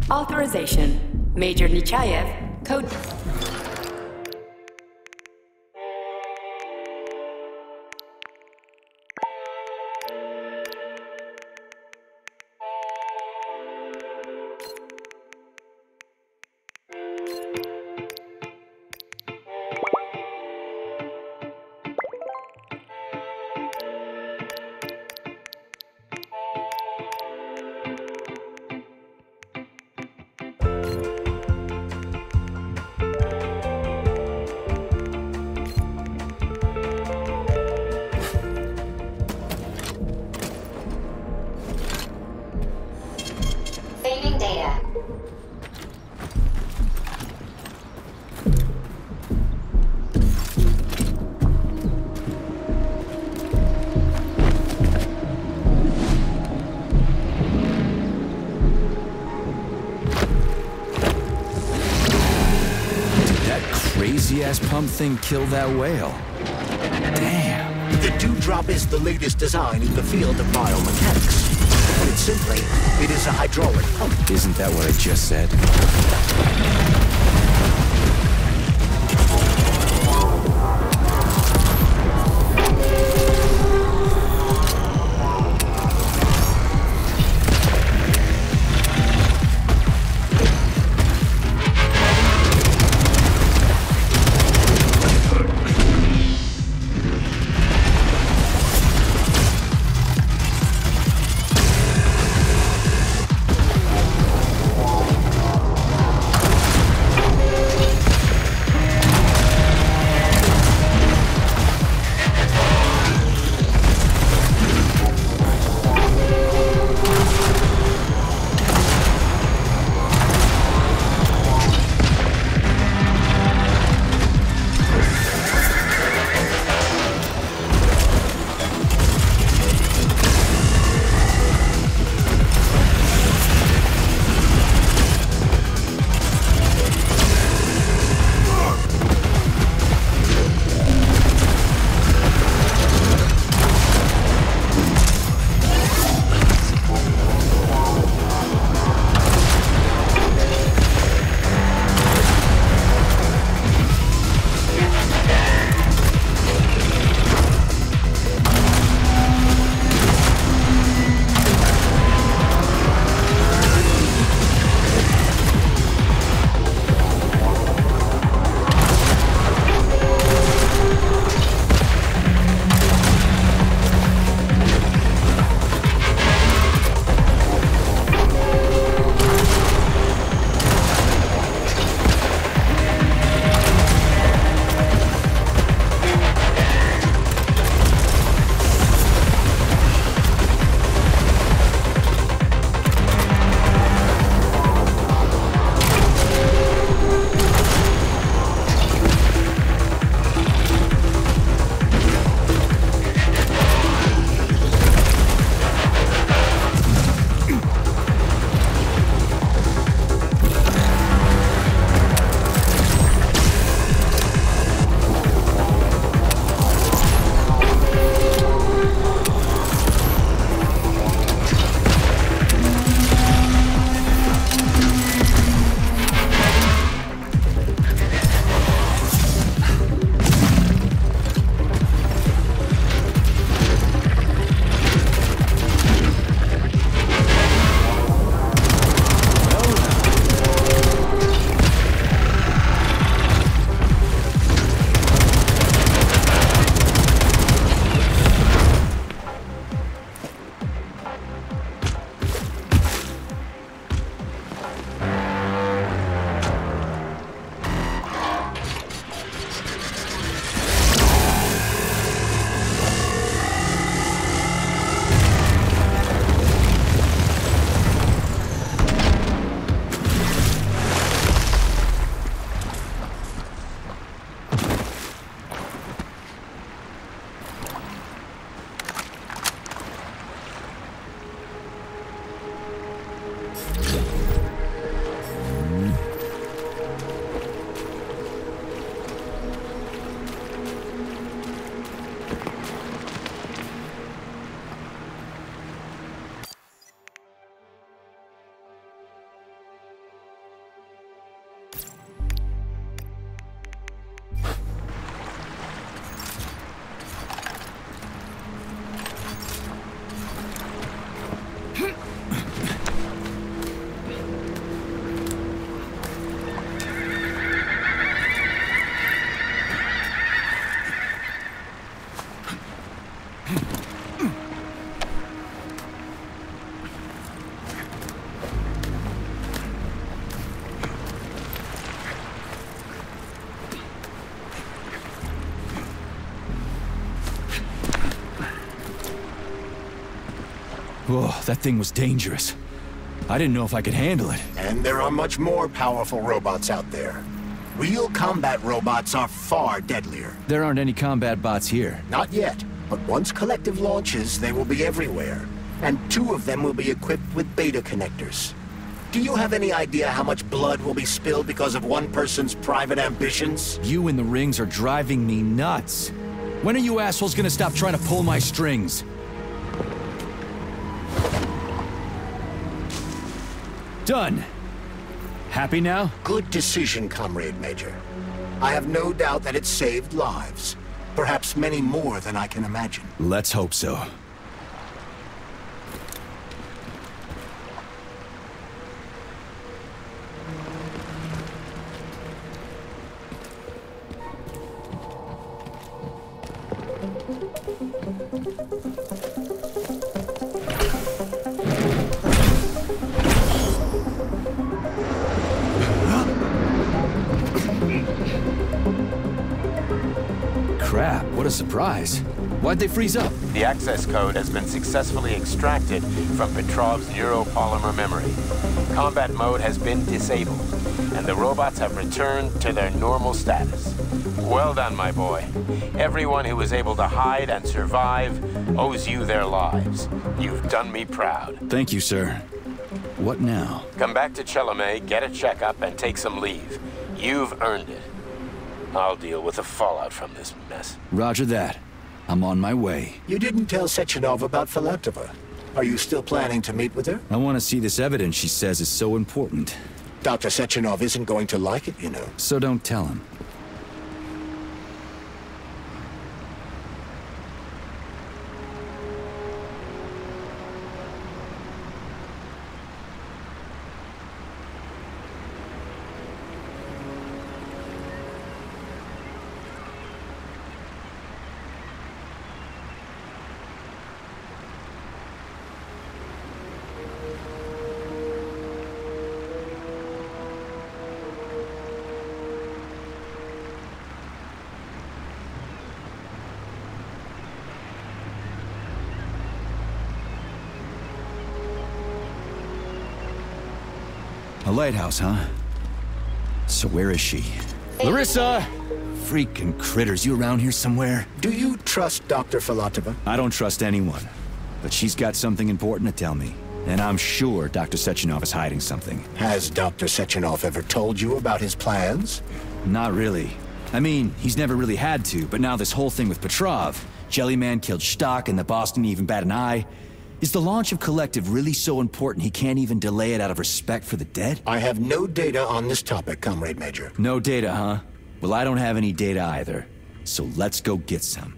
Authorization. Major Nechayev, code... Saving data. That crazy-ass pump thing kill that whale. Damn. The Dewdrop is the latest design in the field of biomechanics. Put it simply, it is a hydraulic pump. Isn't that what I just said? Oh, that thing was dangerous. I didn't know if I could handle it. And there are much more powerful robots out there. Real combat robots are far deadlier. There aren't any combat bots here. Not yet, but once Collective launches, they will be everywhere. And 2 of them will be equipped with beta connectors. Do you have any idea how much blood will be spilled because of one person's private ambitions? You in the rings are driving me nuts. When are you assholes gonna stop trying to pull my strings? Done. Happy now? Good decision, Comrade Major. I have no doubt that it saved lives. Perhaps many more than I can imagine. Let's hope so. Crap, what a surprise. Why'd they freeze up? The access code has been successfully extracted from Petrov's neuropolymer memory. Combat mode has been disabled, and the robots have returned to their normal status. Well done, my boy. Everyone who was able to hide and survive owes you their lives. You've done me proud. Thank you, sir. What now? Come back to Chelomey, get a checkup, and take some leave. You've earned it. I'll deal with the fallout from this mess. Roger that. I'm on my way. You didn't tell Sechenov about Filatova. Are you still planning to meet with her? I want to see this evidence she says is so important. Dr. Sechenov isn't going to like it, you know. So don't tell him. A lighthouse, huh? So where is she? Larissa! Freaking critters, you around here somewhere? Do you trust Dr. Filatova? I don't trust anyone. But she's got something important to tell me. And I'm sure Dr. Sechenov is hiding something. Has Dr. Sechenov ever told you about his plans? Not really. I mean, he's never really had to, but now this whole thing with Petrov, Jellyman killed Stock and the boss didn't even bat an eye. Is the launch of Collective really so important he can't even delay it out of respect for the dead? I have no data on this topic, Comrade Major. No data, huh? Well, I don't have any data either. So let's go get some.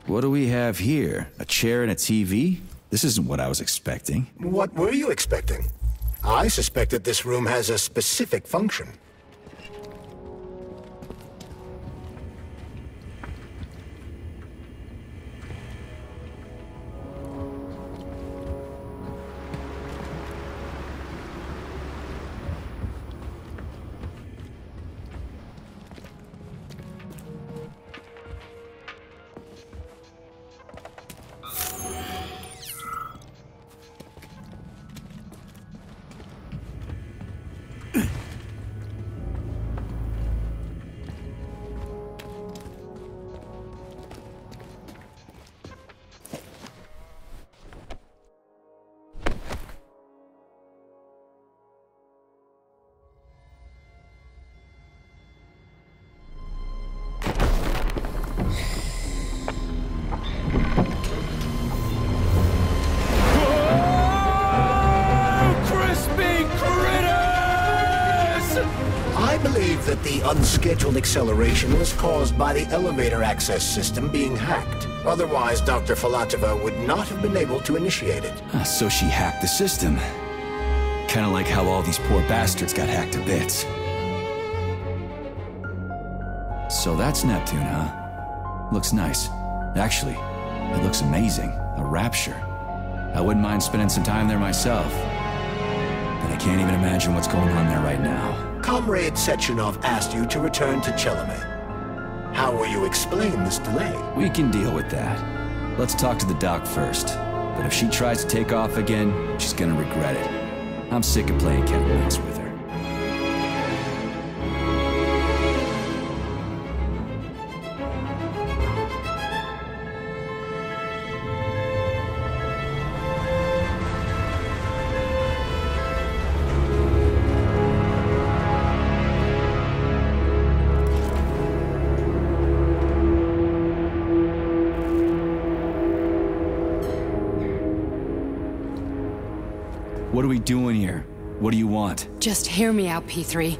What do we have here? A chair and a TV? This isn't what I was expecting. What were you expecting? I suspected this room has a specific function. unscheduled acceleration was caused by the elevator access system being hacked. Otherwise, Dr. Filatova would not have been able to initiate it. So she hacked the system. Kinda like how all these poor bastards got hacked to bits. So that's Neptune, huh? Looks nice. Actually, it looks amazing. A rapture. I wouldn't mind spending some time there myself. But I can't even imagine what's going on there right now. Comrade Sechenov asked you to return to Chelomey. How will you explain this delay? We can deal with that. Let's talk to the doc first. But if she tries to take off again, she's gonna regret it. I'm sick of playing cat and mouse with her. What are we doing here? What do you want? Just hear me out, P3.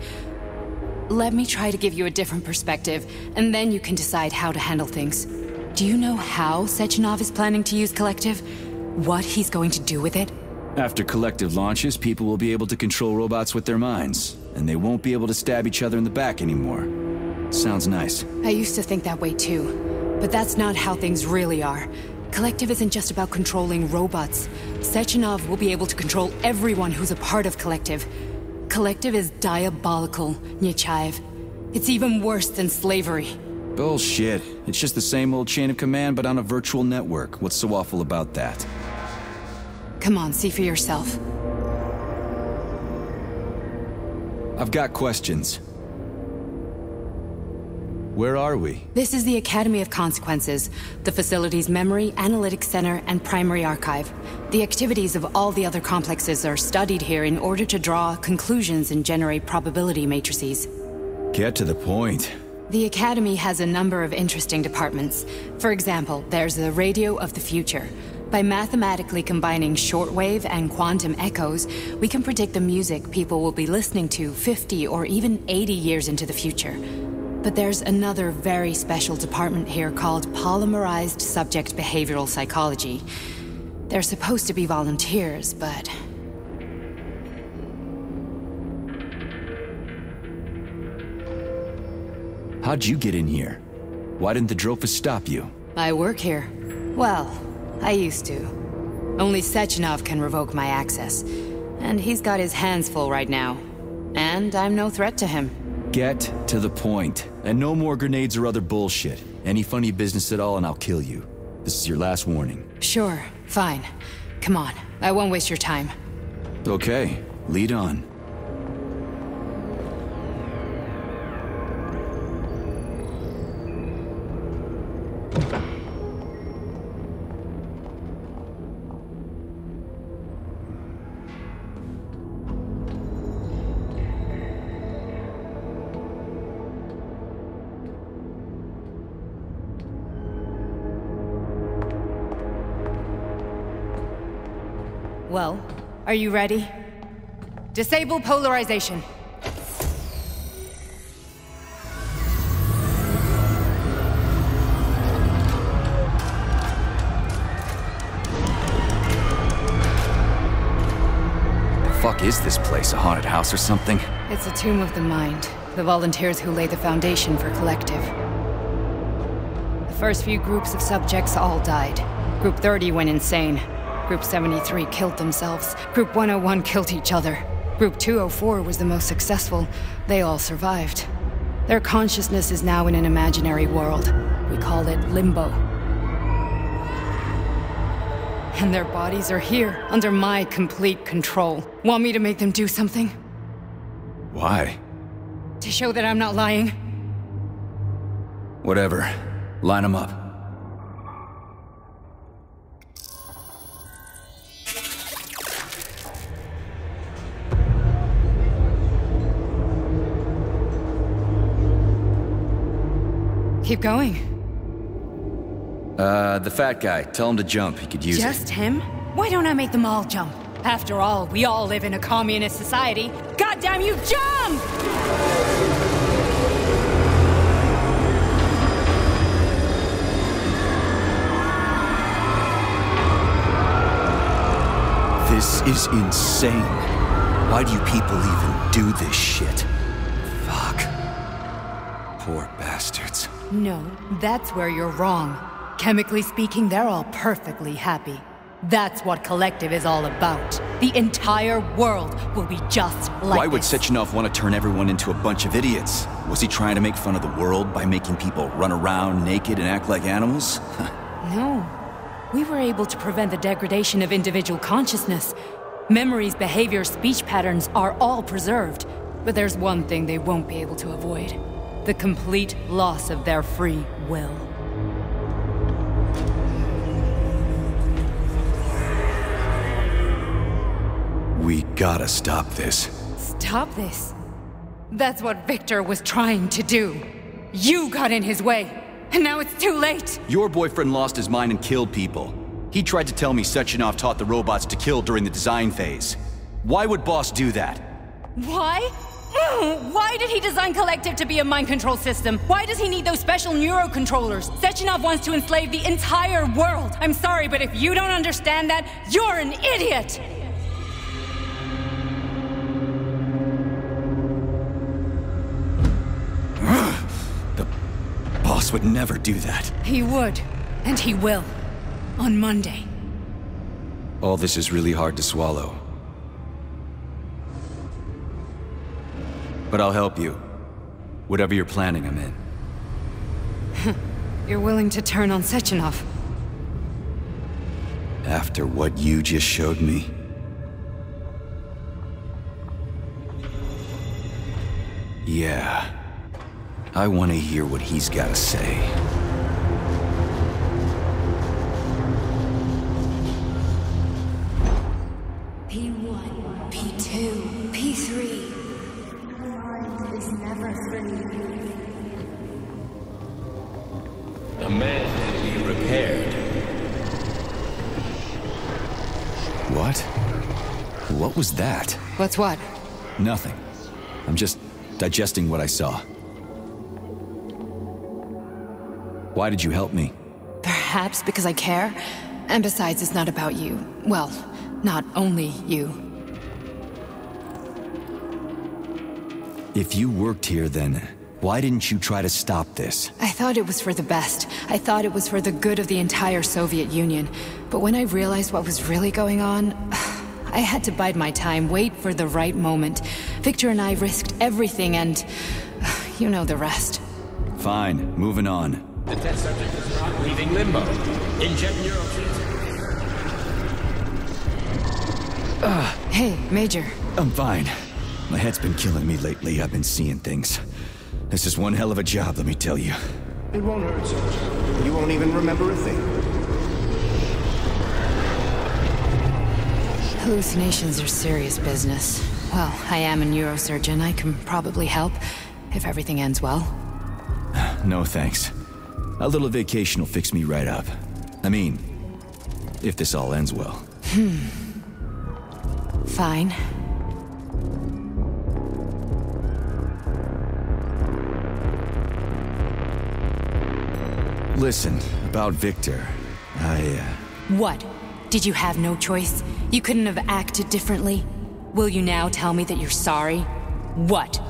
Let me try to give you a different perspective, and then you can decide how to handle things. Do you know how Sechenov is planning to use Collective? What he's going to do with it? After Collective launches, people will be able to control robots with their minds, and they won't be able to stab each other in the back anymore. Sounds nice. I used to think that way too, but that's not how things really are. Collective isn't just about controlling robots. Sechenov will be able to control everyone who's a part of Collective. Collective is diabolical, Nechayev. It's even worse than slavery. Bullshit. It's just the same old chain of command, but on a virtual network. What's so awful about that? Come on, see for yourself. I've got questions. Where are we? This is the Academy of Consequences, the facility's memory, analytics center, and primary archive. The activities of all the other complexes are studied here in order to draw conclusions and generate probability matrices. Get to the point. The Academy has a number of interesting departments. For example, there's the Radio of the Future. By mathematically combining shortwave and quantum echoes, we can predict the music people will be listening to 50 or even 80 years into the future. But there's another very special department here called Polymerized Subject Behavioral Psychology. They're supposed to be volunteers, but... How'd you get in here? Why didn't the Drofus stop you? I work here. Well, I used to. Only Sechenov can revoke my access. And he's got his hands full right now. And I'm no threat to him. Get to the point. And no more grenades or other bullshit. Any funny business at all and I'll kill you. This is your last warning. Sure, fine. Come on, I won't waste your time. Okay, lead on. Well, are you ready? Disable polarization. The fuck is this place? A haunted house or something? It's a tomb of the mind. The volunteers who lay the foundation for Collective. The first few groups of subjects all died. Group 30 went insane. Group 73 killed themselves. Group 101 killed each other. Group 204 was the most successful. They all survived. Their consciousness is now in an imaginary world. We call it Limbo. And their bodies are here, under my complete control. Want me to make them do something? Why? To show that I'm not lying? Whatever. Line them up. Keep going. The fat guy. Tell him to jump. He could use it. Just him? Why don't I make them all jump? After all, we all live in a communist society. Goddamn you, jump! This is insane. Why do you people even do this shit? Fuck. Poor bastards. No, that's where you're wrong. Chemically speaking, they're all perfectly happy. That's what Collective is all about. The entire world will be just like Why would this. Sechenov want to turn everyone into a bunch of idiots? Was he trying to make fun of the world by making people run around naked and act like animals? No. We were able to prevent the degradation of individual consciousness. Memories, behaviors, speech patterns are all preserved. But there's one thing they won't be able to avoid. The complete loss of their free will. We gotta stop this. Stop this. That's what Victor was trying to do. You got in his way, and now it's too late. Your boyfriend lost his mind and killed people. He tried to tell me Sechenov taught the robots to kill during the design phase. Why would Boss do that? Why? Why did he design Collective to be a mind control system? Why does he need those special neurocontrollers? Sechenov wants to enslave the entire world. I'm sorry, but if you don't understand that, you're an idiot! The Boss would never do that. He would, and he will. On Monday. All this is really hard to swallow. But I'll help you. Whatever you're planning, I'm in. You're willing to turn on Sechenov? After what you just showed me? Yeah. I want to hear what he's got to say. P1, P2, P3. Mind is never free. A man can be repaired. What? What was that? What's what? Nothing. I'm just digesting what I saw. Why did you help me? Perhaps because I care. And besides, it's not about you. Well, not only you. If you worked here, then why didn't you try to stop this? I thought it was for the best. I thought it was for the good of the entire Soviet Union. But when I realized what was really going on, I had to bide my time, wait for the right moment. Victor and I risked everything and you know the rest. Fine, moving on. The test subject is not leaving limbo. Inject neurotransmitter. Hey, Major. I'm fine. My head's been killing me lately. I've been seeing things. This is one hell of a job, let me tell you. It won't hurt, Sergeant. You won't even remember a thing. Hallucinations are serious business. Well, I am a neurosurgeon. I can probably help, if everything ends well. No thanks. A little vacation will fix me right up. I mean, if this all ends well. Fine. Listen, about Victor, What? Did you have no choice? You couldn't have acted differently? Will you now tell me that you're sorry? What?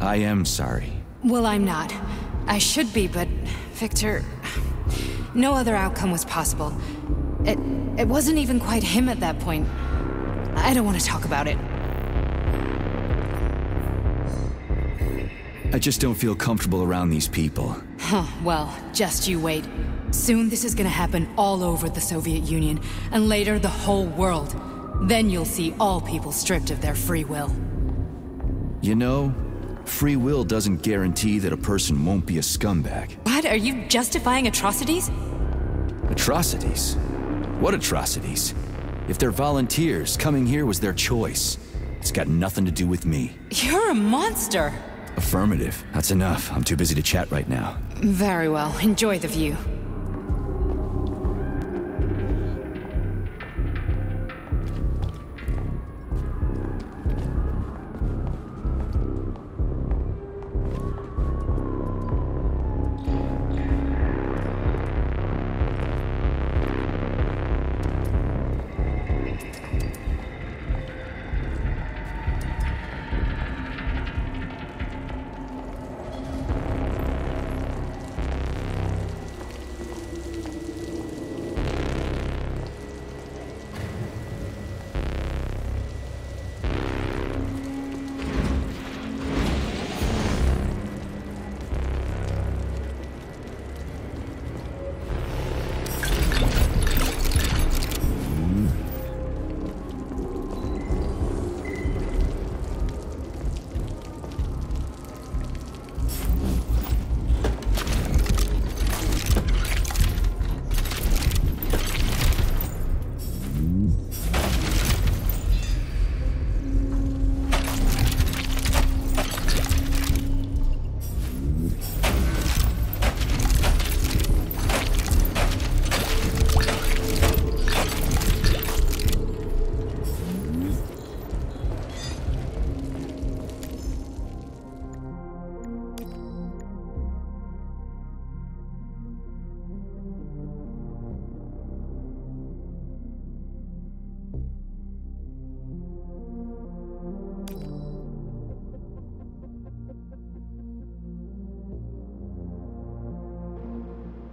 I am sorry. Well, I'm not. I should be, but Victor... No other outcome was possible. It wasn't even quite him at that point. I don't want to talk about it. I just don't feel comfortable around these people. Huh, well, just you wait. Soon this is gonna happen all over the Soviet Union, and later the whole world. Then you'll see all people stripped of their free will. You know, free will doesn't guarantee that a person won't be a scumbag. What? Are you justifying atrocities? Atrocities? What atrocities? If they're volunteers, coming here was their choice. It's got nothing to do with me. You're a monster! Affirmative. That's enough. I'm too busy to chat right now. Very well. Enjoy the view.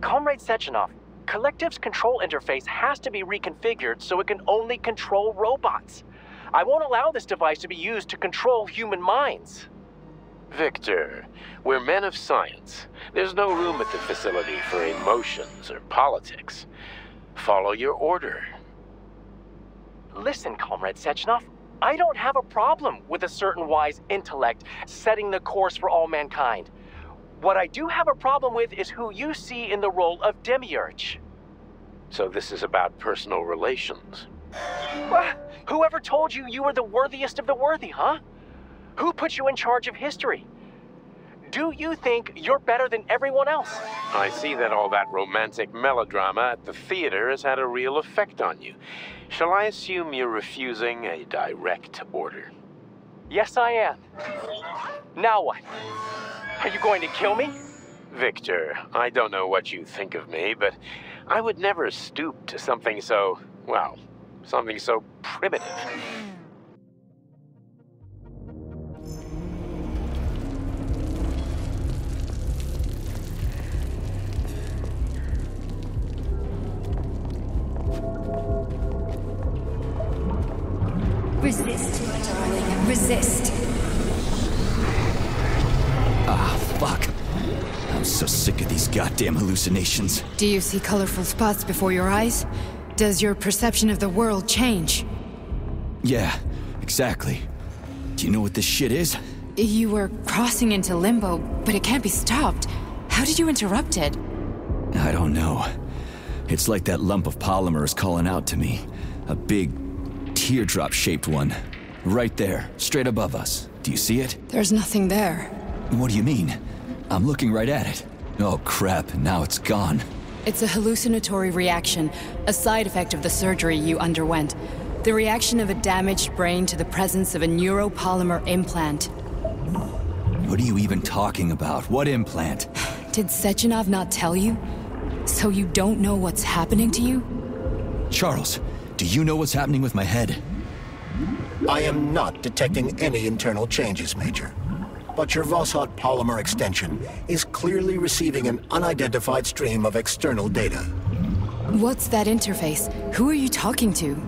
Comrade Sechenov, Collective's control interface has to be reconfigured so it can only control robots. I won't allow this device to be used to control human minds. Victor, we're men of science. There's no room at the facility for emotions or politics. Follow your order. Listen, Comrade Sechenov, I don't have a problem with a certain wise intellect setting the course for all mankind. What I do have a problem with is who you see in the role of Demiurge. So this is about personal relations. Whoever told you you were the worthiest of the worthy, huh? Who put you in charge of history? Do you think you're better than everyone else? I see that all that romantic melodrama at the theater has had a real effect on you. Shall I assume you're refusing a direct order? Yes, I am. Now what? Are you going to kill me? Victor, I don't know what you think of me, but I would never stoop to something so, well, something so primitive. Resist, my darling. Resist. Ah, fuck. I'm so sick of these goddamn hallucinations. Do you see colorful spots before your eyes? Does your perception of the world change? Yeah, exactly. Do you know what this shit is? You were crossing into limbo, but it can't be stopped. How did you interrupt it? I don't know. It's like that lump of polymer is calling out to me. A big, teardrop-shaped one. Right there, straight above us. Do you see it? There's nothing there. What do you mean? I'm looking right at it. Oh crap, now it's gone. It's a hallucinatory reaction, a side effect of the surgery you underwent. The reaction of a damaged brain to the presence of a neuropolymer implant. What are you even talking about? What implant? Did Sechenov not tell you? So you don't know what's happening to you? Charles, do you know what's happening with my head? I am not detecting any internal changes, Major. But your Voskhod polymer extension is clearly receiving an unidentified stream of external data. What's that interface? Who are you talking to?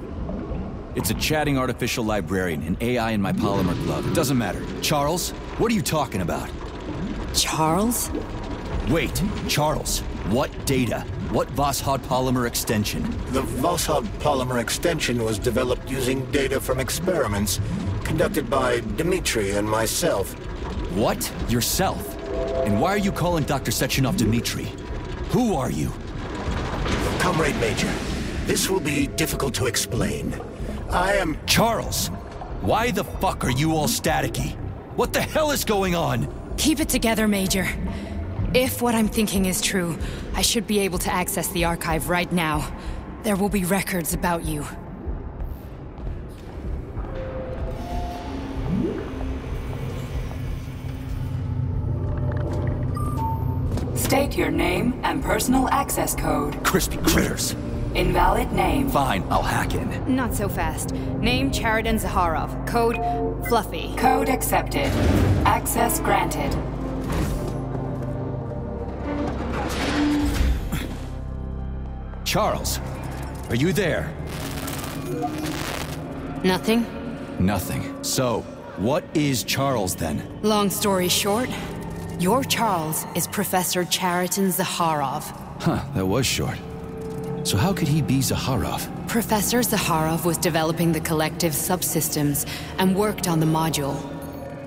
It's a chatting artificial librarian, an AI in my polymer glove. It doesn't matter. Charles, what are you talking about? Charles? Wait, Charles, what data? What Voskhod polymer extension? The Voskhod polymer extension was developed using data from experiments conducted by Dmitri and myself. What? Yourself? And why are you calling Dr. Sechenov Dmitri? Who are you? Comrade Major, this will be difficult to explain. I am... Charles! Why the fuck are you all staticky? What the hell is going on? Keep it together, Major. If what I'm thinking is true, I should be able to access the archive right now. There will be records about you. State your name and personal access code. Crispy critters. Invalid name. Fine, I'll hack in. Not so fast. Name Chariton Zaharov. Code Fluffy. Code accepted. Access granted. Charles, are you there? Nothing? Nothing. So, what is Charles then? Long story short, your Charles is Professor Chariton Zaharov. Huh, that was short. So how could he be Zaharov? Professor Zaharov was developing the collective subsystems and worked on the module.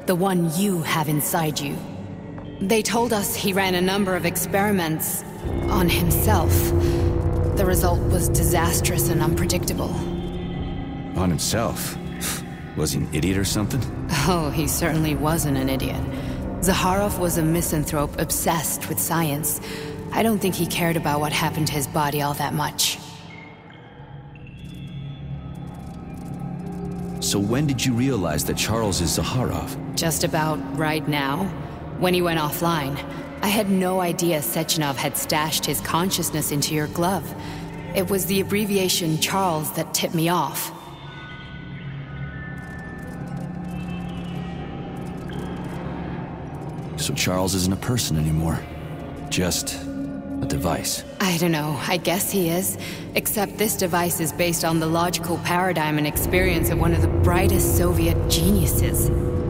The one you have inside you. They told us he ran a number of experiments on himself. The result was disastrous and unpredictable. On himself? Was he an idiot or something? Oh, he certainly wasn't an idiot. Zaharov was a misanthrope obsessed with science. I don't think he cared about what happened to his body all that much. So when did you realize that Charles is Zaharov? Just about right now, when he went offline. I had no idea Sechenov had stashed his consciousness into your glove. It was the abbreviation Charles that tipped me off. So Charles isn't a person anymore. Just A device. I don't know, I guess he is. Except this device is based on the logical paradigm and experience of one of the brightest Soviet geniuses.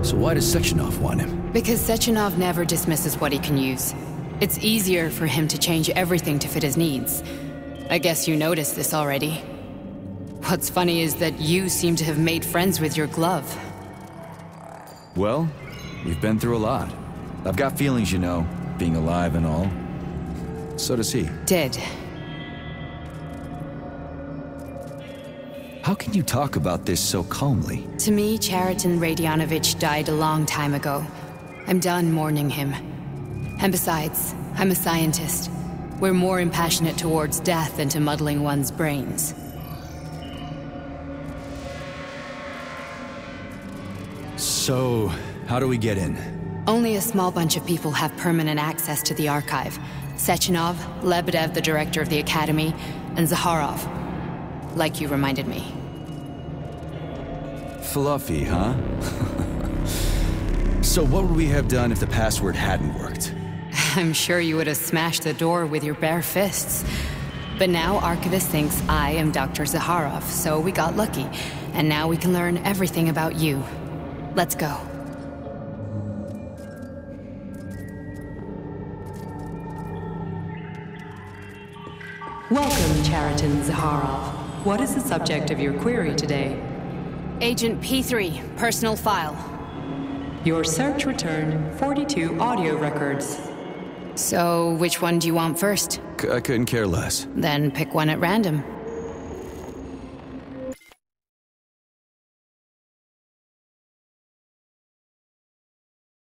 So why does Sechenov want him? Because Sechenov never dismisses what he can use. It's easier for him to change everything to fit his needs. I guess you noticed this already. What's funny is that you seem to have made friends with your glove. Well, we've been through a lot. I've got feelings, you know, being alive and all. So does he. Did. How can you talk about this so calmly? To me, Chariton Radionovich died a long time ago. I'm done mourning him. And besides, I'm a scientist. We're more impassionate towards death than to muddling one's brains. So, how do we get in? Only a small bunch of people have permanent access to the archive. Sechenov, Lebedev, the director of the Academy, and Zakharov. Like you reminded me. Fluffy, huh? So what would we have done if the password hadn't worked? I'm sure you would have smashed the door with your bare fists. But now Archivist thinks I am Dr. Zakharov, so we got lucky. And now we can learn everything about you. Let's go. Welcome, Chariton Zakharov. What is the subject of your query today? Agent P3, personal file. Your search returned 42 audio records. So, which one do you want first? I couldn't care less. Then pick one at random.